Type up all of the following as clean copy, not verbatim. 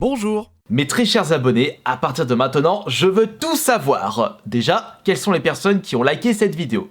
Bonjour. Mes très chers abonnés, à partir de maintenant, je veux tout savoir. Déjà, quelles sont les personnes qui ont liké cette vidéo?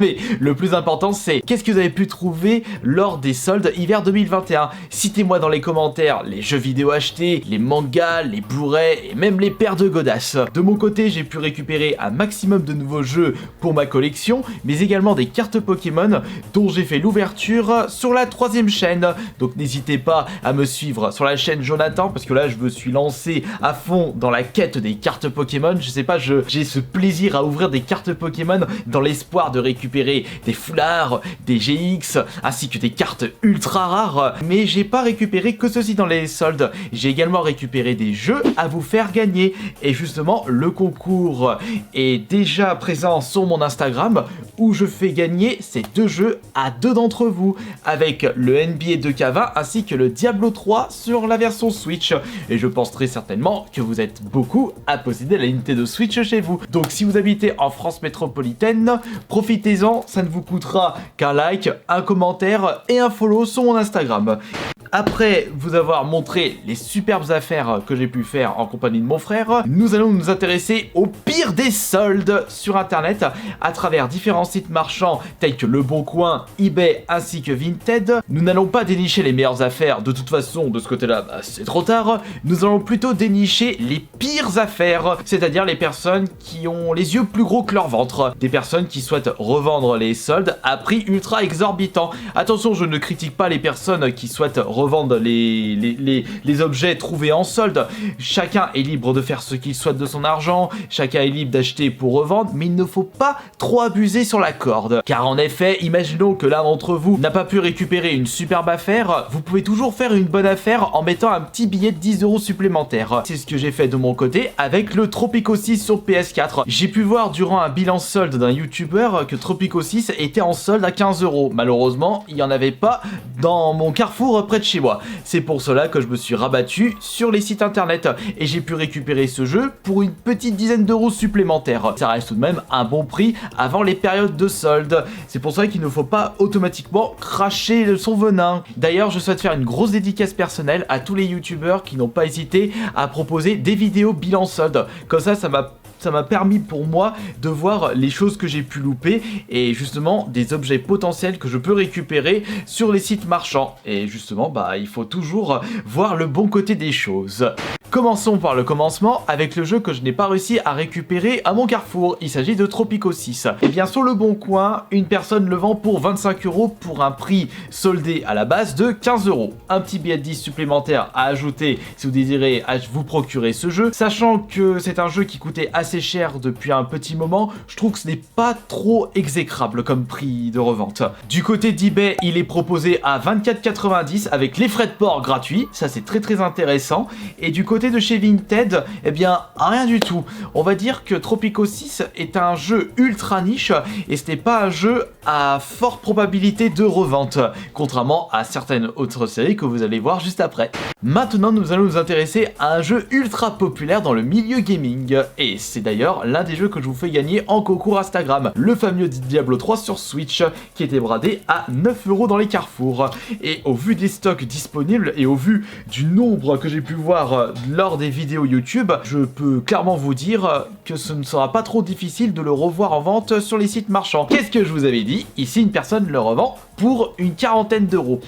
Mais le plus important, c'est qu'est-ce que vous avez pu trouver lors des soldes hiver 2021? Citez-moi dans les commentaires les jeux vidéo achetés, les mangas, les Blu-ray et même les paires de godasses. De mon côté, j'ai pu récupérer un maximum de nouveaux jeux pour ma collection, mais également des cartes Pokémon dont j'ai fait l'ouverture sur la 3e chaîne. Donc n'hésitez pas à me suivre sur la chaîne Jonathan, parce que là je me suis lancé à fond dans la quête des cartes Pokémon. Je sais pas, j'ai ce plaisir à ouvrir des cartes Pokémon dans l'espoir de récupérer des foulards, des GX, ainsi que des cartes ultra rares, mais j'ai pas récupéré que ceci dans les soldes. J'ai également récupéré des jeux à vous faire gagner, et justement le concours est déjà présent sur mon Instagram, où je fais gagner ces deux jeux à deux d'entre vous, avec le NBA 2K20 ainsi que le Diablo 3 sur la version Switch, et je pense très certainement que vous êtes beaucoup à posséder la Nintendo Switch chez vous. Donc si vous habitez en France métropolitaine, profitez-en, ça ne vous coûtera qu'un like, un commentaire et un follow sur mon Instagram. Après vous avoir montré les superbes affaires que j'ai pu faire en compagnie de mon frère, nous allons nous intéresser au pire des soldes sur internet à travers différents sites marchands tels que Le Bon Coin, eBay ainsi que Vinted. Nous n'allons pas dénicher les meilleures affaires, de toute façon de ce côté-là c'est trop tard. Nous allons plutôt dénicher les pires affaires, c'est-à-dire les personnes qui ont les yeux plus gros que leur ventre, des personnes qui souhaitent revendre les soldes à prix ultra exorbitant. Attention, je ne critique pas les personnes qui souhaitent revendre les objets trouvés en solde. Chacun est libre de faire ce qu'il souhaite de son argent, chacun est libre d'acheter pour revendre, mais il ne faut pas trop abuser sur la corde. Car en effet, imaginons que l'un d'entre vous n'a pas pu récupérer une superbe affaire, vous pouvez toujours faire une bonne affaire en mettant un petit billet de 10 € supplémentaire. C'est ce que j'ai fait de mon côté avec le Tropico 6 sur PS4. J'ai pu voir durant un bilan solde d'un youtubeur que Tropico 6 était en solde à 15 €. Malheureusement, il n'y en avait pas dans mon carrefour près de chez moi. C'est pour cela que je me suis rabattu sur les sites internet et j'ai pu récupérer ce jeu pour une petite dizaine d'euros supplémentaires. Ça reste tout de même un bon prix avant les périodes de solde. C'est pour ça qu'il ne faut pas automatiquement cracher son venin. D'ailleurs, je souhaite faire une grosse dédicace personnelle à tous les youtubeurs qui n'ont pas hésité à proposer des vidéos bilan solde. Comme ça m'a permis pour moi de voir les choses que j'ai pu louper et justement des objets potentiels que je peux récupérer sur les sites marchands. Et justement, il faut toujours voir le bon côté des choses. Commençons par le commencement avec le jeu que je n'ai pas réussi à récupérer à mon carrefour. Il s'agit de Tropico 6. Et bien sur Le Bon Coin, une personne le vend pour 25 € pour un prix soldé à la base de 15 €. Un petit billet de 10 supplémentaire à ajouter si vous désirez vous procurer ce jeu. Sachant que c'est un jeu qui coûtait assez cher depuis un petit moment, je trouve que ce n'est pas trop exécrable comme prix de revente. Du côté d'eBay, il est proposé à 24,90 € avec les frais de port gratuits. Ça c'est très intéressant. Et du côté de chez Vinted, eh bien rien du tout. On va dire que Tropico 6 est un jeu ultra niche et ce n'est pas un jeu à forte probabilité de revente, contrairement à certaines autres séries que vous allez voir juste après. Maintenant, nous allons nous intéresser à un jeu ultra populaire dans le milieu gaming, et c'est d'ailleurs l'un des jeux que je vous fais gagner en concours Instagram, le fameux Diablo 3 sur Switch, qui était bradé à 9 € dans les carrefours. Et au vu des stocks disponibles et au vu du nombre que j'ai pu voir lors des vidéos YouTube, je peux clairement vous dire que ce ne sera pas trop difficile de le revoir en vente sur les sites marchands. Qu'est-ce que je vous avais dit? Ici, une personne le revend pour une quarantaine d'euros.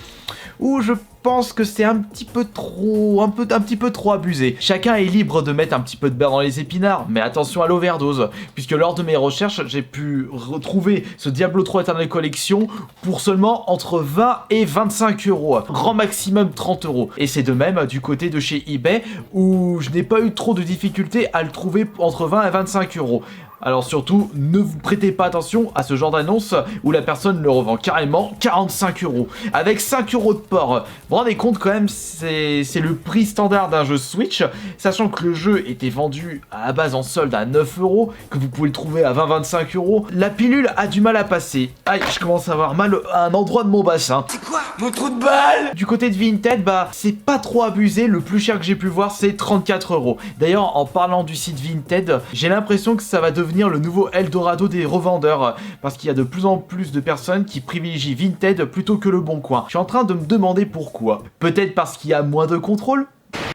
Ou je pense que c'est un petit peu trop abusé. Chacun est libre de mettre un petit peu de beurre dans les épinards, mais attention à l'overdose, puisque lors de mes recherches, j'ai pu retrouver ce Diablo 3 Eternal Collection pour seulement entre 20 et 25 €, grand maximum 30 €. Et c'est de même du côté de chez eBay, où je n'ai pas eu trop de difficultés à le trouver entre 20 et 25 €. Alors surtout, ne vous prêtez pas attention à ce genre d'annonce où la personne le revend carrément 45 €, avec 5 € de port. Vous vous rendez compte quand même, c'est le prix standard d'un jeu Switch, sachant que le jeu était vendu à la base en solde à 9 €, que vous pouvez le trouver à 20-25 €. La pilule a du mal à passer. Aïe, je commence à avoir mal à un endroit de mon bassin. C'est quoi mon trou de balle? Du côté de Vinted, c'est pas trop abusé, le plus cher que j'ai pu voir c'est 34 €. D'ailleurs, en parlant du site Vinted, j'ai l'impression que ça va devenir le nouveau Eldorado des revendeurs, parce qu'il y a de plus en plus de personnes qui privilégient Vinted plutôt que Le Bon Coin. Je suis en train de me demander pourquoi. Peut-être parce qu'il y a moins de contrôle?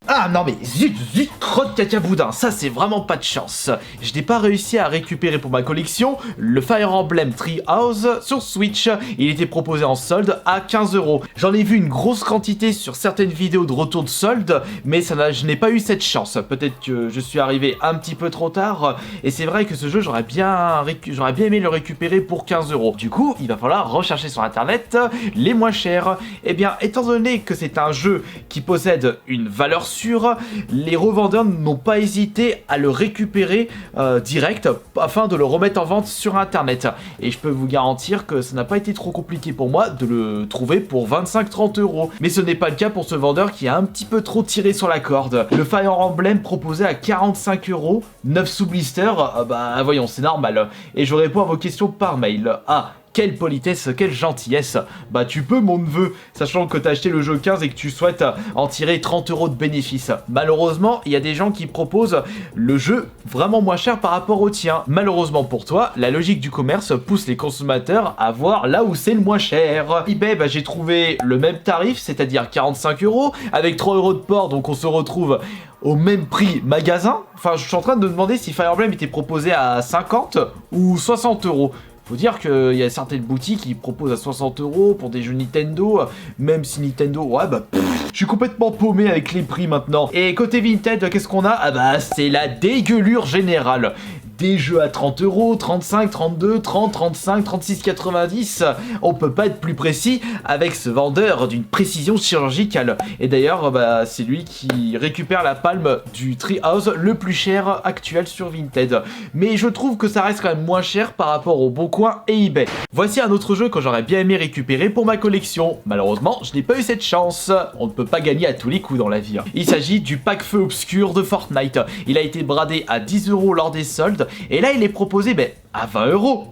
Ah non mais zut, crotte caca boudin, ça c'est vraiment pas de chance. Je n'ai pas réussi à récupérer pour ma collection le Fire Emblem Treehouse sur Switch. Il était proposé en solde à 15 €. J'en ai vu une grosse quantité sur certaines vidéos de retour de solde, mais je n'ai pas eu cette chance. Peut-être que je suis arrivé un petit peu trop tard, et c'est vrai que ce jeu j'aurais bien aimé le récupérer pour 15 €. Du coup, il va falloir rechercher sur internet les moins chers. Et bien, étant donné que c'est un jeu qui possède une valeur sûre, les revendeurs n'ont pas hésité à le récupérer direct afin de le remettre en vente sur internet. Et je peux vous garantir que ça n'a pas été trop compliqué pour moi de le trouver pour 25-30 €. Mais ce n'est pas le cas pour ce vendeur qui a un petit peu trop tiré sur la corde. Le Fire Emblem proposé à 45 €, 9 sous blister, bah voyons, c'est normal. Et je réponds à vos questions par mail. Ah, quelle politesse, quelle gentillesse. Bah tu peux mon neveu, sachant que t'as acheté le jeu 15 et que tu souhaites en tirer 30 € de bénéfice. Malheureusement, il y a des gens qui proposent le jeu vraiment moins cher par rapport au tien. Malheureusement pour toi, la logique du commerce pousse les consommateurs à voir là où c'est le moins cher. eBay, bah j'ai trouvé le même tarif, c'est-à-dire 45 €, avec 3 € de port, donc on se retrouve au même prix magasin. Enfin, je suis en train de me demander si Fire Emblem était proposé à 50 ou 60 €. Faut dire qu'il y a certaines boutiques qui proposent à 60 € pour des jeux Nintendo, même si Nintendo, ouais bah je suis complètement paumé avec les prix maintenant. Et côté Vinted, qu'est-ce qu'on a? Ah bah c'est la dégueulure générale. Des jeux à 30 €, 35, 32, 30, 35, 36,90. On peut pas être plus précis avec ce vendeur d'une précision chirurgicale. Et d'ailleurs, bah, c'est lui qui récupère la palme du Treehouse le plus cher actuel sur Vinted. Mais je trouve que ça reste quand même moins cher par rapport au Boncoin et eBay. Voici un autre jeu que j'aurais bien aimé récupérer pour ma collection. Malheureusement, je n'ai pas eu cette chance. On ne peut pas gagner à tous les coups dans la vie. Il s'agit du pack feu obscur de Fortnite. Il a été bradé à 10 € lors des soldes. Et là, il est proposé à 20 €.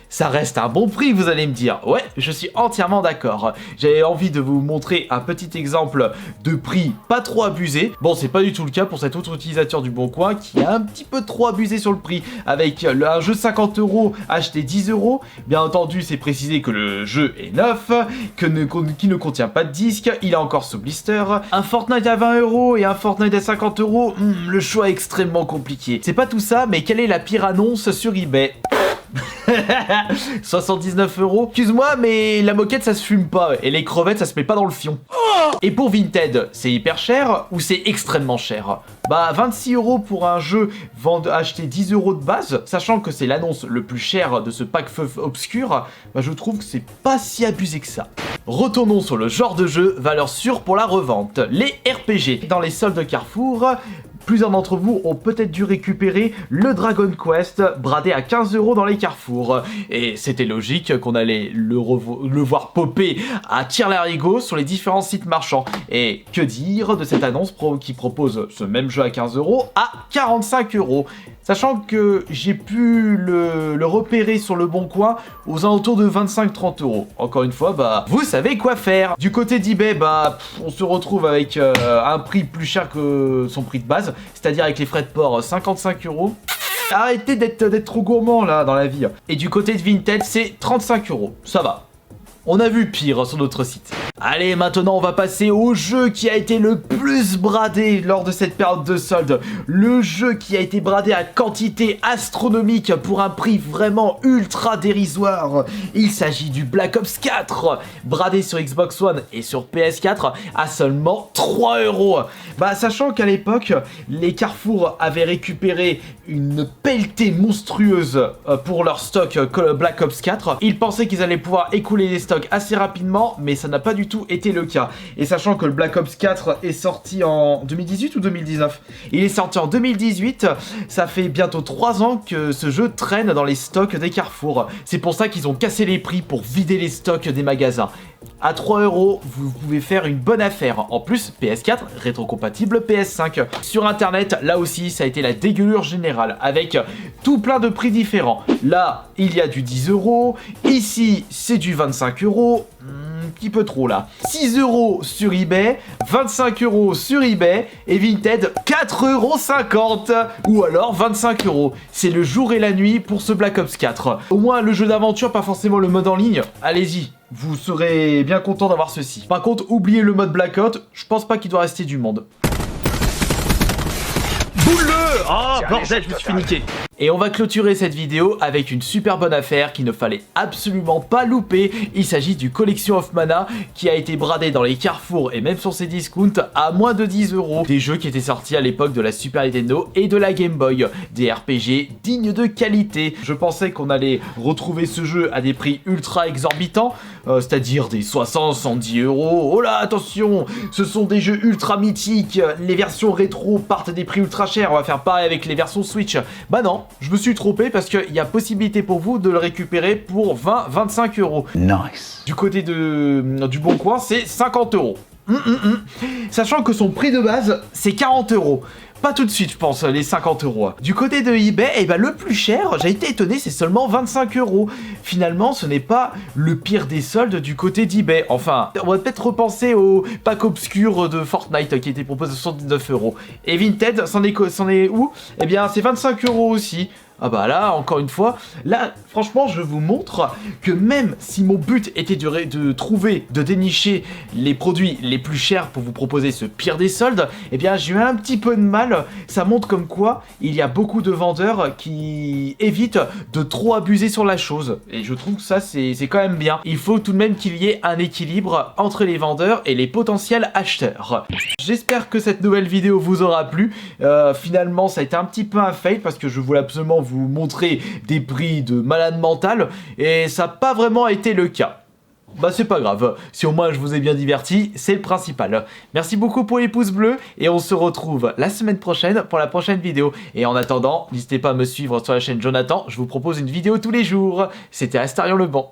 Ça reste un bon prix, vous allez me dire. Ouais, je suis entièrement d'accord. J'avais envie de vous montrer un petit exemple de prix pas trop abusé. Bon, c'est pas du tout le cas pour cet autre utilisateur du Boncoin qui a un petit peu trop abusé sur le prix. Avec un jeu 50 € acheté 10 €. Bien entendu, c'est précisé que le jeu est neuf, qu'il ne contient pas de disque, il a encore ce blister. Un Fortnite à 20 € et un Fortnite à 50 €, le choix est extrêmement compliqué. C'est pas tout ça, mais quelle est la pire annonce sur eBay? 79 €. Excuse-moi, mais la moquette ça se fume pas et les crevettes ça se met pas dans le fion. Et pour Vinted, c'est hyper cher ou c'est extrêmement cher? Bah 26 € pour un jeu acheté 10 € de base, sachant que c'est l'annonce le plus cher de ce pack feu obscur, bah je trouve que c'est pas si abusé que ça. Retournons sur le genre de jeu, valeur sûre pour la revente, les RPG. Dans les soldes Carrefour, plusieurs d'entre vous ont peut-être dû récupérer le Dragon Quest bradé à 15 € dans les carrefours. Et c'était logique qu'on allait le voir popper à tire-larigot sur les différents sites marchands. Et que dire de cette annonce qui propose ce même jeu à 15 € à 45 €. Sachant que j'ai pu le repérer sur le Boncoin aux alentours de 25-30 €. Encore une fois, bah, vous savez quoi faire. Du côté d'eBay, bah, on se retrouve avec un prix plus cher que son prix de base, c'est-à-dire avec les frais de port 55 €. Arrêtez d'être trop gourmand là dans la vie. Et du côté de Vinted, c'est 35 €. Ça va. On a vu pire sur notre site. Allez, maintenant on va passer au jeu qui a été le plus bradé lors de cette période de solde. Le jeu qui a été bradé à quantité astronomique pour un prix vraiment ultra dérisoire. Il s'agit du Black Ops 4, bradé sur Xbox One et sur PS4 à seulement 3 €. Bah, sachant qu'à l'époque, les Carrefour avaient récupéré une pelletée monstrueuse pour leur stock Black Ops 4. Ils pensaient qu'ils allaient pouvoir écouler les stocks assez rapidement, mais ça n'a pas du tout été le cas. Et sachant que le Black Ops 4 est sorti en 2018 ou 2019? Il est sorti en 2018, ça fait bientôt 3 ans que ce jeu traîne dans les stocks des Carrefour. C'est pour ça qu'ils ont cassé les prix pour vider les stocks des magasins. À 3 €, vous pouvez faire une bonne affaire. En plus, PS4, rétrocompatible PS5. Sur internet, là aussi, ça a été la dégueulure générale, avec tout plein de prix différents. Là, il y a du 10 €, ici, c'est du 25 €, un petit peu trop là. 6 € sur eBay, 25 € sur eBay, et Vinted, 4,50 €, ou alors 25 €. C'est le jour et la nuit pour ce Black Ops 4. Au moins, le jeu d'aventure, pas forcément le mode en ligne, allez-y. Vous serez bien content d'avoir ceci. Par contre, oubliez le mode blackout, je pense pas qu'il doit rester du monde. Boule-le! Oh bordel, je me suis fait niquer. Et on va clôturer cette vidéo avec une super bonne affaire qu'il ne fallait absolument pas louper. Il s'agit du Collection of Mana qui a été bradé dans les carrefours et même sur ses discounts à moins de 10 €. Des jeux qui étaient sortis à l'époque de la Super Nintendo et de la Game Boy. Des RPG dignes de qualité. Je pensais qu'on allait retrouver ce jeu à des prix ultra exorbitants, c'est-à-dire des 60-110 €. Oh là, attention, ce sont des jeux ultra mythiques. Les versions rétro partent des prix ultra chers. On va faire pareil avec les versions Switch. Bah non, je me suis trompé parce qu'il y a possibilité pour vous de le récupérer pour 20-25 €. Nice. Du côté du Bon Coin, c'est 50 €. Sachant que son prix de base, c'est 40 €. Pas tout de suite, je pense, les 50 €. Du côté de eBay, eh ben, le plus cher, j'ai été étonné, c'est seulement 25 €. Finalement, ce n'est pas le pire des soldes du côté d'eBay. Enfin, on va peut-être repenser au pack obscur de Fortnite qui était proposé à 79 €. Et Vinted, c'en est où? Eh bien, c'est 25 € aussi. Ah bah là, encore une fois, là, franchement, je vous montre que même si mon but était de trouver, de dénicher les produits les plus chers pour vous proposer ce pire des soldes, eh bien, j'ai eu un petit peu de mal. Ça montre comme quoi il y a beaucoup de vendeurs qui évitent de trop abuser sur la chose. Et je trouve que ça, c'est quand même bien. Il faut tout de même qu'il y ait un équilibre entre les vendeurs et les potentiels acheteurs. J'espère que cette nouvelle vidéo vous aura plu. Finalement, ça a été un petit peu un fail parce que je voulais absolument vous montrer des prix de malade mental et ça n'a pas vraiment été le cas. Bah c'est pas grave, si au moins je vous ai bien diverti, c'est le principal. Merci beaucoup pour les pouces bleus et on se retrouve la semaine prochaine pour la prochaine vidéo. Et en attendant, n'hésitez pas à me suivre sur la chaîne Jonathan, je vous propose une vidéo tous les jours. C'était Astarion Le Bon.